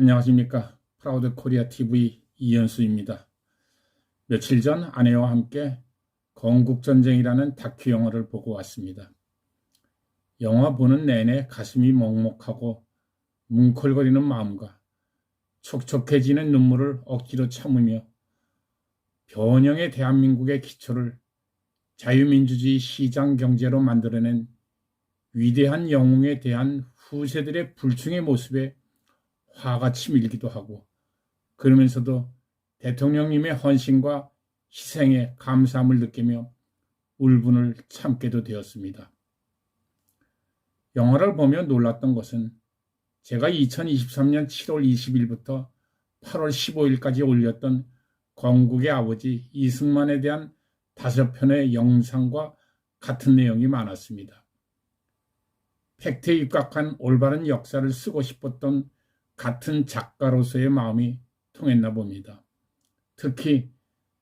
안녕하십니까. 프라우드 코리아 TV 이현수입니다. 며칠 전 아내와 함께 건국전쟁이라는 다큐 영화를 보고 왔습니다. 영화 보는 내내 가슴이 먹먹하고 뭉클거리는 마음과 촉촉해지는 눈물을 억지로 참으며 변형의 대한민국의 기초를 자유민주주의 시장 경제로 만들어낸 위대한 영웅에 대한 후세들의 불충의 모습에 화가 치밀기도 하고, 그러면서도 대통령님의 헌신과 희생에 감사함을 느끼며 울분을 참게도 되었습니다. 영화를 보며 놀랐던 것은 제가 2023년 7월 20일부터 8월 15일까지 올렸던 건국의 아버지 이승만에 대한 5편의 영상과 같은 내용이 많았습니다. 팩트에 입각한 올바른 역사를 쓰고 싶었던 같은 작가로서의 마음이 통했나 봅니다. 특히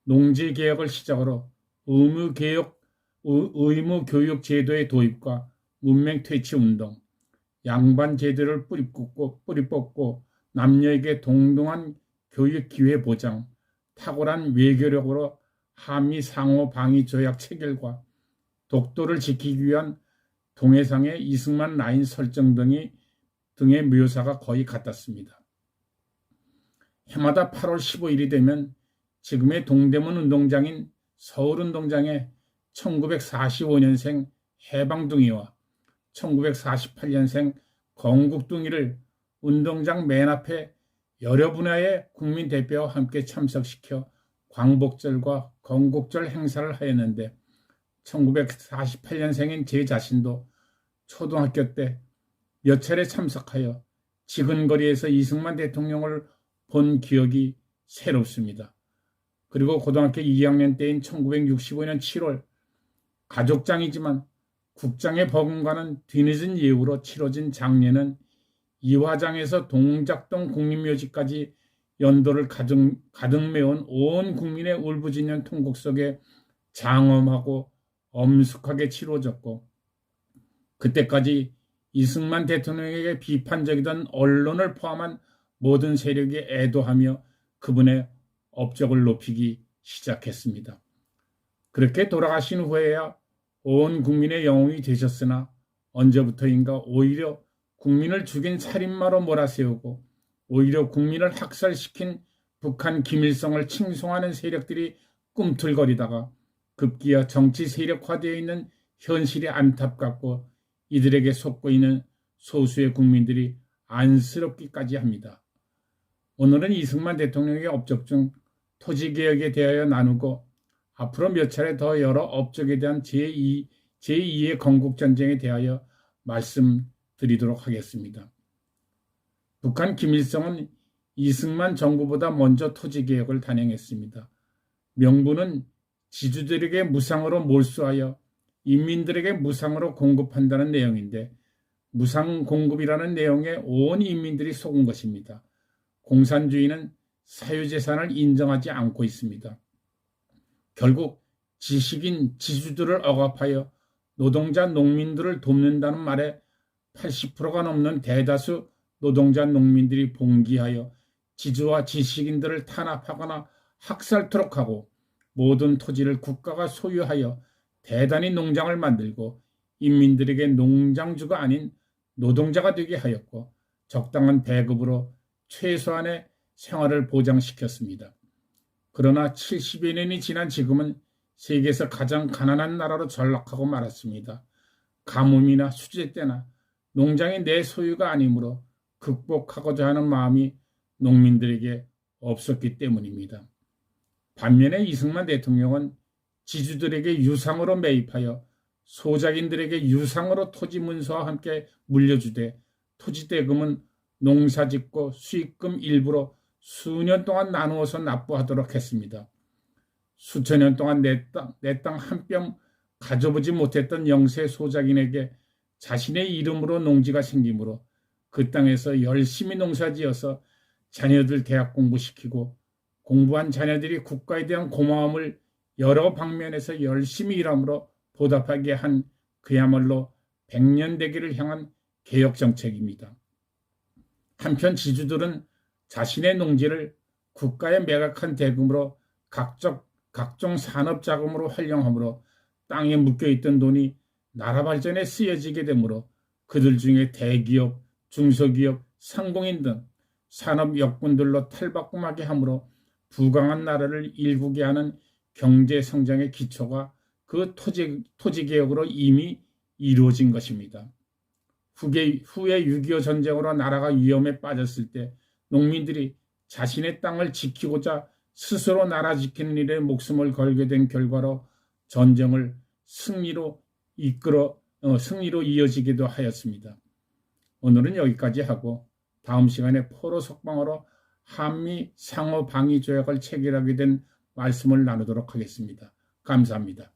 농지개혁을 시작으로 의무교육 제도의 도입과 문맹퇴치운동, 양반제도를 뿌리 뽑고 남녀에게 동등한 교육 기회 보장, 탁월한 외교력으로 한미 상호 방위 조약 체결과 독도를 지키기 위한 동해상의 이승만 라인 설정 등의 묘사가 거의 같았습니다. 해마다 8월 15일이 되면 지금의 동대문 운동장인 서울운동장에 1945년생 해방둥이와 1948년생 건국둥이를 운동장 맨 앞에 여러 분야의 국민 대표와 함께 참석시켜 광복절과 건국절 행사를 하였는데, 1948년생인 제 자신도 초등학교 때 몇 차례 참석하여 지근거리에서 이승만 대통령을 본 기억이 새롭습니다. 그리고 고등학교 2학년 때인 1965년 7월 가족장이지만 국장의 버금가는 뒤늦은 예우로 치러진 장례는 이화장에서 동작동 국립묘지까지 연도를 가득 메운 온 국민의 울부짖는 통곡 속에 장엄하고 엄숙하게 치러졌고, 그때까지 이승만 대통령에게 비판적이던 언론을 포함한 모든 세력이 애도하며 그분의 업적을 높이기 시작했습니다. 그렇게 돌아가신 후에야 온 국민의 영웅이 되셨으나 언제부터인가 오히려 국민을 죽인 살인마로 몰아세우고 오히려 국민을 학살시킨 북한 김일성을 칭송하는 세력들이 꿈틀거리다가 급기야 정치 세력화되어 있는 현실이 안타깝고 이들에게 속고 있는 소수의 국민들이 안쓰럽기까지 합니다. 오늘은 이승만 대통령의 업적 중 토지개혁에 대하여 나누고 앞으로 몇 차례 더 여러 업적에 대한 제2의 건국전쟁에 대하여 말씀드리도록 하겠습니다. 북한 김일성은 이승만 정부보다 먼저 토지개혁을 단행했습니다. 명분은 지주들에게 무상으로 몰수하여 인민들에게 무상으로 공급한다는 내용인데, 무상 공급이라는 내용에 온 인민들이 속은 것입니다. 공산주의는 사유재산을 인정하지 않고 있습니다. 결국 지식인 지주들을 억압하여 노동자 농민들을 돕는다는 말에 80%가 넘는 대다수 노동자 농민들이 봉기하여 지주와 지식인들을 탄압하거나 학살토록 하고 모든 토지를 국가가 소유하여 대단히 농장을 만들고 인민들에게 농장주가 아닌 노동자가 되게 하였고 적당한 배급으로 최소한의 생활을 보장시켰습니다. 그러나 70여 년이 지난 지금은 세계에서 가장 가난한 나라로 전락하고 말았습니다. 가뭄이나 수재 때나 농장이 내 소유가 아니므로 극복하고자 하는 마음이 농민들에게 없었기 때문입니다. 반면에 이승만 대통령은 지주들에게 유상으로 매입하여 소작인들에게 유상으로 토지 문서와 함께 물려주되 토지대금은 농사짓고 수익금 일부로 수년 동안 나누어서 납부하도록 했습니다. 수천 년 동안 내 땅 한 뼘 가져보지 못했던 영세 소작인에게 자신의 이름으로 농지가 생기므로 그 땅에서 열심히 농사지어서 자녀들 대학 공부시키고 공부한 자녀들이 국가에 대한 고마움을 여러 방면에서 열심히 일함으로 보답하게 한 그야말로 백년대계를 향한 개혁정책입니다. 한편 지주들은 자신의 농지를 국가에 매각한 대금으로 각종 산업 자금으로 활용하므로 땅에 묶여있던 돈이 나라 발전에 쓰여지게 되므로 그들 중에 대기업, 중소기업, 상공인 등 산업 역군들로 탈바꿈하게 하므로 부강한 나라를 일구게 하는 경제 성장의 기초가 그 토지 개혁으로 이미 이루어진 것입니다. 후에 6.25 전쟁으로 나라가 위험에 빠졌을 때 농민들이 자신의 땅을 지키고자 스스로 나라 지키는 일에 목숨을 걸게 된 결과로 전쟁을 승리로 이어지기도 하였습니다. 오늘은 여기까지 하고 다음 시간에 포로 석방으로 한미 상호 방위 조약을 체결하게 된 말씀을 나누도록 하겠습니다. 감사합니다.